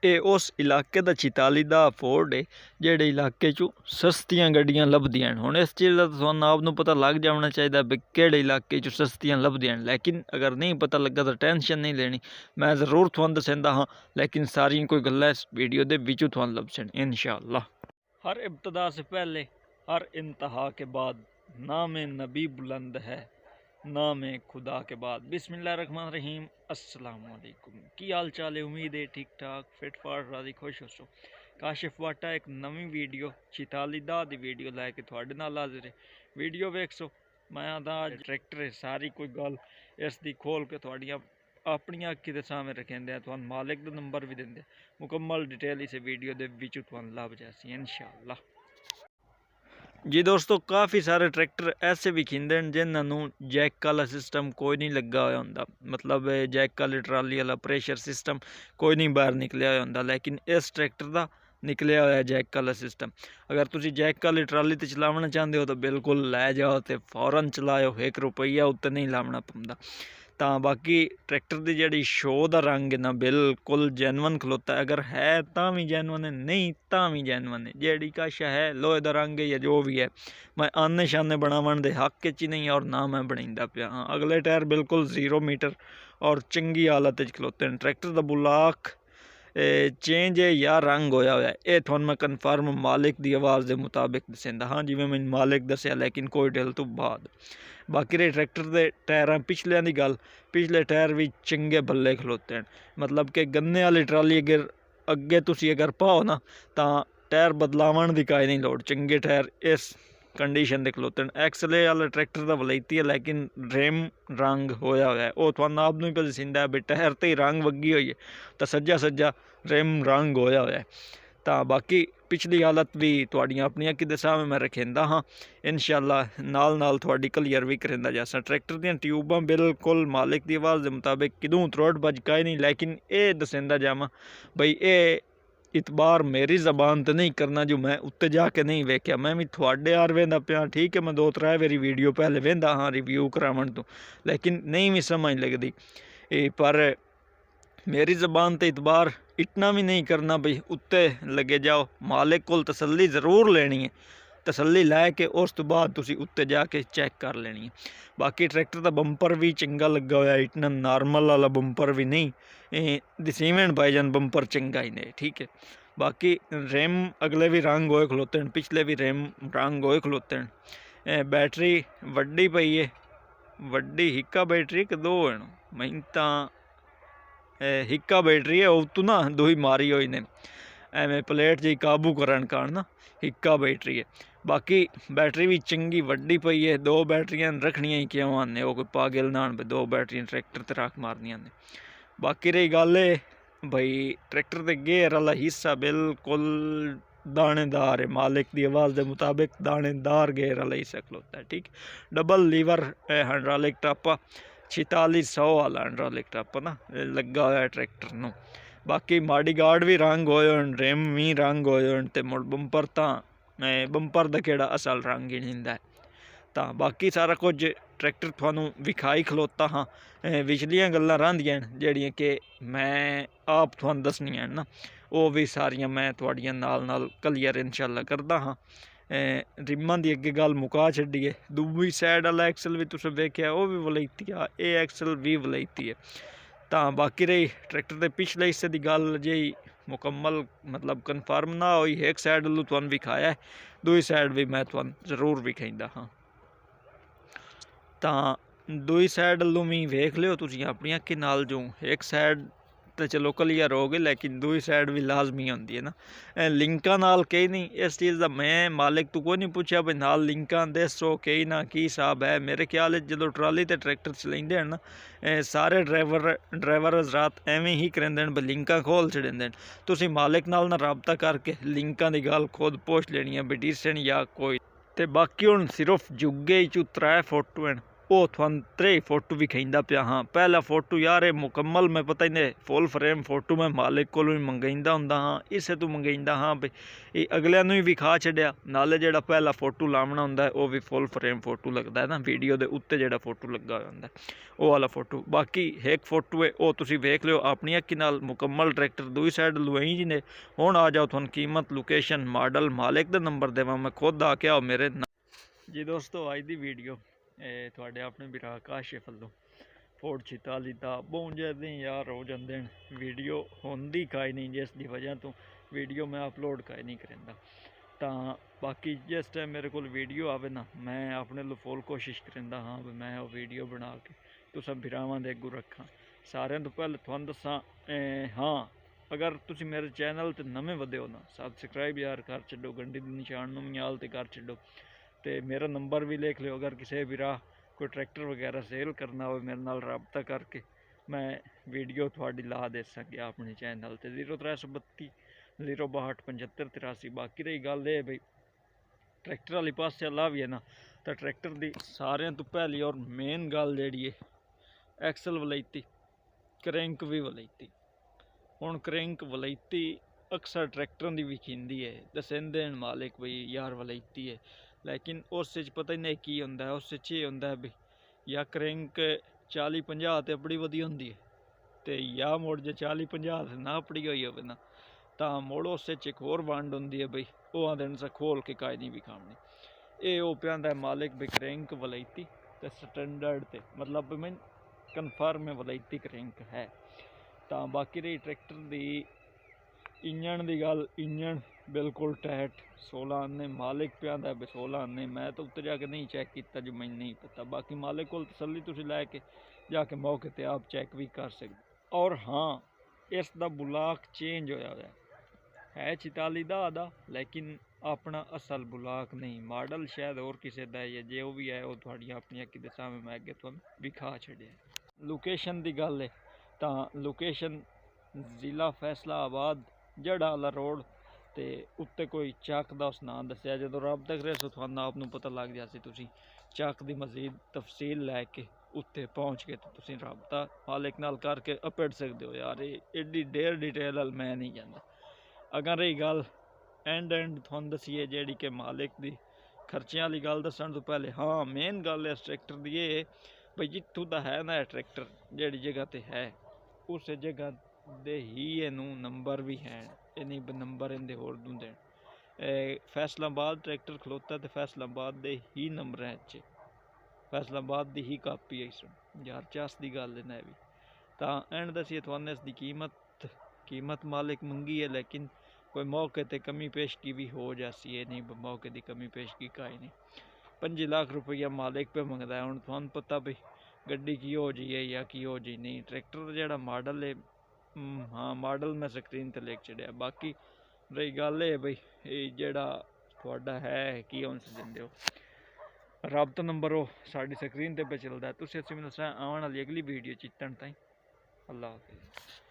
ਇਹ ਉਸ ਇਲਾਕੇ ਦਾ 46 ਦਾ ਫੋਰਡ ਹੈ ਜਿਹੜੇ ਇਲਾਕੇ 'ਚੋਂ ਸਸਤੀਆਂ ਗੱਡੀਆਂ ਲੱਭਦੀਆਂ ਹਨ। ਹੁਣ ਇਸ ਚੀਜ਼ ਦਾ ਤੁਹਾਨੂੰ ਆਪ ਨੂੰ ਪਤਾ ਲੱਗ ਜਾਣਾ ਚਾਹੀਦਾ ਵੀ ਕਿਹੜੇ ਇਲਾਕੇ 'ਚ ਸਸਤੀਆਂ ਲੱਭਦੀਆਂ ਹਨ। ਲੇਕਿਨ ਅਗਰ ਨਹੀਂ ਪਤਾ ਲੱਗਾ ਤਾਂ ਟੈਨਸ਼ਨ ਨਹੀਂ ਲੈਣੀ, ਮੈਂ ਜ਼ਰੂਰ ਤੁਹਾਨੂੰ ਦੱਸਦਾ ਹਾਂ। ਲੇਕਿन ਸਾਰੀਆਂ ਕੋਈ ਗੱਲਾਂ ਇਸ ਵੀਡੀਓ ਦੇ ਵਿੱਚੋਂ ਤੁਹਾਨੂੰ ਲੱਭਣ इंशाअल्लाह। हर इब्तदा से पहले हर इंतहा के बाद नाम नबी बुलंद है, नाम खुदा के बाद। बिस्मिल्लाहिर्रहमानिर्रहीम। अस्सलाम वालेकुम। की हाल चाल है? उम्मीद है ठीक ठाक फिट फाट राजी खुश हो। काशिफ वाटा एक नवी वीडियो 46 दा दी वीडियो लैके तुहाडे नाल हाजिर है। वीडियो वेख सो। मैं आदा अज ट्रैक्टर है, सारी कोई गल इस दी खोल के तुहाडियां अपनियां अक्खीं दे सामने रखेंदे आ, तुहानूं मालिक दा नंबर भी दिंदे, मुकम्मल डिटेल इस वीडियो दे विच तुहानूं लभ जासी इंशाअल्लाह। जी दोस्तों, काफ़ी सारे ट्रैक्टर ऐसे भी खिंदे जिन्होंने जैक वाला सिस्टम कोई नहीं लगा हुआ होंदा, मतलब जैक वाली ट्राली वाला प्रेशर सिस्टम कोई नहीं बाहर निकलिया हुआ होंदा। लेकिन इस ट्रैक्टर का निकलिया हुआ जैक वाला सिस्टम। अगर तुसी जैक वाली ट्राली तो चलावना चाहते हो तो बिल्कुल लै जाओ तो फौरन चलाओ, 1 रुपया उत्ते नहीं लावना पौंदा। तो बाकी ट्रैक्टर की जी शो का रंग है ना बिल्कुल जैनवन खलोता है। अगर है तो भी जैनवन है, नहीं तो भी जैनवन है। जी कश है लोहे का रंग है या जो भी है, मैं आने शाने बनावन दे हक च नहीं और ना मैं बनाइंदा पिया। हाँ, अगले टायर बिल्कुल 0 मीटर और चंगी हालत खलोते हैं। ट्रैक्टर का बुलाक चेंज है या रंग होया हुआ है, ये थोड़ा मैं कन्फर्म मालिक की आवाज़ के मुताबिक दसेंदा। हाँ, जिवें मैंने मालिक दसिया, लेकिन कोई ढिल तो बाद। बाकी रही ट्रैक्टर के टायर पिछलियां की गल, पिछले टायर भी चंगे बल्ले खलोते हैं। मतलब कि गन्ने वाली ट्राली अगर अगे तुसी अगर पाओ ना तो टायर बदलावन की काई नहीं लोड़, चंगे टायर इस कंडीशन के खलोते हैं। एक्सले वाला ट्रैक्टर का वलैती है, लेकिन रेम रंग होया हुआ है, वो तुहानूं आप नूं ही पता दसिंदा है भी टायर ते ही रंग वगी हुई है, तो सज्जा सज्जा रेम रंग होया हुआ है। तो बाकी पिछली हालत भी तुहाडियां अपनी अक्खीं दे सामने मैं रखेंदा हाँ इंशाअल्लाह, नाल नाल तुहाडी क्लीयर भी करेंदा जासा। ट्रैक्टर दीयां ट्यूबां बिल्कुल मालिक की आवाज़ के मुताबिक किदूं त्रोड़ बज काई नहीं, लेकिन ये दसेंदा जावां बई ये इतबार मेरी जबान तो नहीं करना जो मैं उत्ते जाके नहीं वेख्या। मैं भी थोड़े यार वेंदा पिया, ठीक है, मैं 2-3 बारी वीडियो पहले वेंदा हाँ रिव्यू करावन तो, लेकिन नहीं भी समझ लगती। पर मेरी जबान तो इतबार इतना भी नहीं करना बई उत्ते लगे जाओ। मालिक को तसल्ली ज़रूर लेनी है, तसल्ली लैके उस तो बाद तुसी उत्ते जाके चैक कर लेनी है। बाकी ट्रैक्टर का बंपर भी चंगा लगा हुआ है, इतना नॉर्मल वाला बंपर भी नहीं, दसीवें भाईजान बंपर चंगा ही नहीं, ठीक है। बाकी रेम अगले भी रंग होए खलोते हैं, पिछले भी रेम रंग होए खलोते हैं। बैटरी वड्डी पई है, वड्डी हिक्का बैटरी कि 2 है, मैं तो हिक्का बैटरी है, उतों ना 2 ही मारी हुई ने एवें प्लेट जी काबू करन कारण ना हिक्का बैटरी है। बाकी बैटरी भी चंगी वड्डी पई है, 2 बैटरियां रखनियां ही क्यों आने, वो कोई पागल ना पे 2 बैटरियां ट्रैक्टर ते रख मारनियां ने। बाकी रही गल भाई ट्रैक्टर के गेयर वाला हिस्सा बिल्कुल दानेदार है, मालिक की आवाज़ के मुताबिक दानेदार गेयर वाला हिस्सा खलोता है, ठीक। डबल लीवर हाइड्रोलिक टापा 4600 वाला हाइड्रोलिक टापा ना लगा हुआ है ट्रैक्टर नूं। बाकी माड़ी गार्ड भी रंग होए होण, रेम भी रंग होए होण, ते मुड़ बंपर तो बंपर का केड़ा असल रंग ही नहीं हुंदा है। तो बाकी सारा कुछ ट्रैक्टर तुहानूं विखाई खलोता हाँ। विचलियां गल्लां रहिंदियां जिहड़ियां कि मैं आप तुहानूं दसनियां ना, वो भी सारियां मैं तुहाडियां नाल नाल क्लीयर इंशाअल्लाह करदा हाँ। रिमां दी अगे गल मुका छड्डीए, दूई साइड वाला एक्सल भी तुसें वेख्या वो भी वलैती आ, ये एक्सल भी वलैती है। तो बाकी रही ट्रैक्टर के पिछले हिस्से की गल जी मुकम्मल मतलब कन्फर्म ना हुई, एक साइड वालू तुहानूं विखाया है, दूई साइड भी मैं तुहानूं जरूर विखाइंदा हाँ। तो दूई साइड वालू भी वेख लियो तुसीं अपनी अक्खीं नाल, जो एक साइड तो चलो क्लीयर हो गई, लेकिन दूई साइड भी लाजमी होंदी है ना। लिंकां नाल कई नहीं, इस चीज़ का मैं मालिक तो कोई नहीं पूछा भाई नाल लिंकां दसो कई ना की हिसाब है। मेरे ख्याल जो ट्राली ते ट्रैक्टर चलाइंदे हैं ना, सारे ड्राइवर हज़रात एवें ही करेंदे हैं, लिंकां खोल छड़ेंदे हैं। तुसीं मालिक नाल ना राबता करके लिंकां की गल खुद पुछ लेनी है भी डिसन या कोई। तो बाकी हुण सिर्फ जुगे चू 3 फुट हैं, ਉਹ ਤੁਹਾਨੂੰ 3 ਫੋਟੋ ਵਿਖਾਈਂਦਾ ਪਿਆ ਹਾਂ। ਪਹਿਲਾ ਫੋਟੋ यार ਇਹ ਮੁਕੰਮਲ ਮੈਂ ਪਤਾ ਹੀ ਨਹੀਂ ਫੁੱਲ ਫਰੇਮ ਫੋਟੋ ਮੈਂ ਮਾਲਿਕ ਕੋਲੋਂ ਹੀ ਮੰਗਾਈਂਦਾ ਹੁੰਦਾ ਹਾਂ, ਇਸੇ ਤੋਂ ਮੰਗਾਈਂਦਾ ਹਾਂ ਵੀ ਇਹ ਅਗਲਿਆਂ ਨੂੰ ਹੀ ਵਿਖਾ ਛੱਡਿਆ। ਨਾਲੇ ਜਿਹੜਾ ਪਹਿਲਾ ਫੋਟੋ ਲਾਉਣਾ ਹੁੰਦਾ ਉਹ ਵੀ ਫੁੱਲ ਫਰੇਮ ਫੋਟੋ ਲੱਗਦਾ ਹੈ ਨਾ, ਵੀਡੀਓ ਦੇ ਉੱਤੇ ਜਿਹੜਾ ਫੋਟੋ ਲੱਗਾ ਹੋਇਆ ਹੁੰਦਾ ਉਹ ਵਾਲਾ ਫੋਟੋ। ਬਾਕੀ ਇੱਕ ਫੋਟੋ ਹੈ ਉਹ ਤੁਸੀਂ ਵੇਖ ਲਿਓ ਆਪਣੀ ਅੱਖੀ ਨਾਲ। ਮੁਕੰਮਲ ਟਰੈਕਟਰ ਦੂਈ ਸਾਈਡ ਲੁਆਈ ਜੀ ਨੇ। ਹੁਣ ਆ ਜਾਓ ਤੁਹਾਨੂੰ ਕੀਮਤ, ਲੋਕੇਸ਼ਨ, ਮਾਡਲ, ਮਾਲਿਕ ਦਾ ਨੰਬਰ ਦੇਵਾਂ ਮੈਂ ਖੁਦ ਆ ਕੇ ਆਓ ਮੇਰੇ ਜੀ ਦੋਸਤੋ। ਅੱਜ ਦੀ ਵੀਡੀਓ ਤੁਹਾਡੇ ਆਪਣੇ ਵੀਰਾ ਕਾਸ਼ਿਫ ਵੱਲੋਂ ਫੋਰਡ 46 ਦਾ ਬਹੁਤ ਜ਼ਿਆਦਾ ਯਾਰ ਹੋ ਜਾਂਦੇ ਨੇ, ਵੀਡੀਓ ਹੁੰਦੀ ਕਾਈ ਨਹੀਂ, ਜਿਸ ਦੀ ਵਜ੍ਹਾ ਤੋਂ ਵੀਡੀਓ ਮੈਂ ਅਪਲੋਡ ਕਾਈ ਨਹੀਂ ਕਰਿੰਦਾ। ਤਾਂ ਬਾਕੀ ਜਿਸ ਟਾਈਮ ਮੇਰੇ ਕੋਲ ਵੀਡੀਓ ਆਵੇ ਨਾ, ਮੈਂ ਆਪਣੇ ਵੱਲੋਂ ਫੁੱਲ ਕੋਸ਼ਿਸ਼ ਕਰਿੰਦਾ ਹਾਂ ਵੀ ਮੈਂ ਉਹ ਵੀਡੀਓ ਬਣਾ ਕੇ ਤੁਸੀਂ ਵੀਰਾਵਾਂ ਦੇ ਅੱਗੋਂ ਰੱਖਾਂ। ਸਾਰਿਆਂ ਤੋਂ ਪਹਿਲੇ ਤੁਹਾਨੂੰ ਦੱਸਾਂ, ਹਾਂ ਅਗਰ ਤੁਸੀਂ ਮੇਰੇ ਚੈਨਲ 'ਤੇ ਨਵੇਂ ਵਧੇ ਹੋ ਨਾ, ਸਬਸਕ੍ਰਾਈਬ ਯਾਰ ਕਰ ਛੱਡੋ, ਘੰਟੀ ਦੇ ਨਿਸ਼ਾਨ ਨੂੰ ਮਿਆਲ 'ਤੇ ਕਰ ਛੱਡੋ। ਤੇ ਮੇਰਾ ਨੰਬਰ ਵੀ ਲਿਖ ਲਿਓ, ਅਗਰ ਕਿਸੇ ਵੀਰਾ ਕੋਈ ਟਰੈਕਟਰ ਵਗੈਰਾ ਸੇਲ ਕਰਨਾ ਹੋਵੇ ਮੇਰੇ ਨਾਲ ਰਾਬਤਾ ਕਰਕੇ ਮੈਂ ਵੀਡੀਓ ਤੁਹਾਡੀ ਲਾ ਦੇ ਸਕਿਆ ਆਪਣੇ ਚੈਨਲ 'ਤੇ। 0332 062 75 83। ਬਾਕੀ ਰਹੀ ਗੱਲ ਇਹ ਬਈ ਟਰੈਕਟਰ ਵਾਲੀ ਪਾਸੇ ਅੱਲਾ ਵੀ ਹੈ ਨਾ, ਤਾਂ ਟਰੈਕਟਰ ਦੀ ਸਾਰਿਆਂ ਤੋਂ ਪਹਿਲੀ ਔਰ ਮੇਨ ਗੱਲ ਜਿਹੜੀ ਹੈ ਐਕਸਲ ਵਲੈਤੀ, ਕਰੈਂਕ ਵੀ ਵਲੈਤੀ। ਹੁਣ ਕਰੈਂਕ ਵਲੈਤੀ ਅਕਸਰ ਟਰੈਕਟਰਾਂ ਦੀ ਵਿਖਾਉਂਦੀ ਹੈ, ਦਸਿੰਦੇ ਮਾਲਿਕ ਬਈ यार ਵਲੈਤੀ ਹੈ, लेकिन उस पता ही नहीं की होंदा है। उस ये होंदा है भी या क्रैंक 40-50 तो अपनी वधी होंदी है तो या मुड़ जे 40-50 ना अपनी हुई हो ना तो मुड़ उस एक होर वंड होंदी है बई वो आंदे ने खोल के काई नहीं विखानी। ये वो प्यादा है मालिक भी क्रैंक वलैती तो स्टैंडर्ड ते मतलब मैं कन्फर्म वलैती क्रैंक है। तो बाकी रही ट्रैक्टर की इंजन की गल, इंजन बिल्कुल टाइट 16 आने मालिक प्यादा है 16 आने। मैं तो उत्ते जाके नहीं चैक किया जो मैं नहीं पता, बाकी मालिक को तसली तुम लैके जाके मौके पर आप चैक भी कर सकते। और हाँ इसका बुलाक चेंज होया है 46 दा आदा, लेकिन अपना असल बुलाक नहीं, मॉडल शायद और किसी का है, जो भी है वो थोड़ियां अपनी अक्खी दे सामने मैं अगे तुहानू विखा छड़िया। लोकेशन की गल है तो लोकेशन जिला फैसलाबाद जड़ा वाला रोड ते उत्ते कोई चक का उस नाम दसिया, जो रब तक रहे सो थानू आप पता लग जाए तुसी चक की मजीद तफसील लैके उत्ते पहुँच के तो तुसी रबता मालिक नाल करके अपड़ सकते हो। यार एडी डेर डिटेल मैं नहीं जाता। अगर रही गल एंड थानू दसीए जी कि मालिक की खर्चे वाली गल दसन तो पहले, हाँ मेन गल इस ट्रैक्टर की ये भाई जितों का है ना ट्रैक्टर जी जगह पर है उस जगह दे ही इनू नंबर भी हैं, ये नहीं नंबर इनके होर दूंदे। फैसलाबाद ट्रैक्टर खलोता तो फैसलाबाद दे ही नंबर है, फैसलाबाद की ही कापी है इस यार चस की गल है भी। तो एंड दसीए थाने इसकी कीमत मालिक मंगी है, लेकिन कोई मौके पर कमी पेशगी भी हो जाती है, नहीं मौके की कमी पेशगी का ही नहीं। 25 लाख रुपया मालिक पे मंगता है। हूँ थानू पता भी गड्डी की हो जी है या की हो जी नहीं। ट्रैक्टर का मॉडल है, हाँ मॉडल मैं स्क्रीन पर लिख छड़िया। बाकी रही गल है बई जेड़ा थोड़ा है की होंस देंदे हो रबता नंबर वो साड़ी स्क्रीन पर चलता है। तुसीं मिलना आने वाली अगली वीडियो चित्तन ताईं। अल्लाह हाफिज़।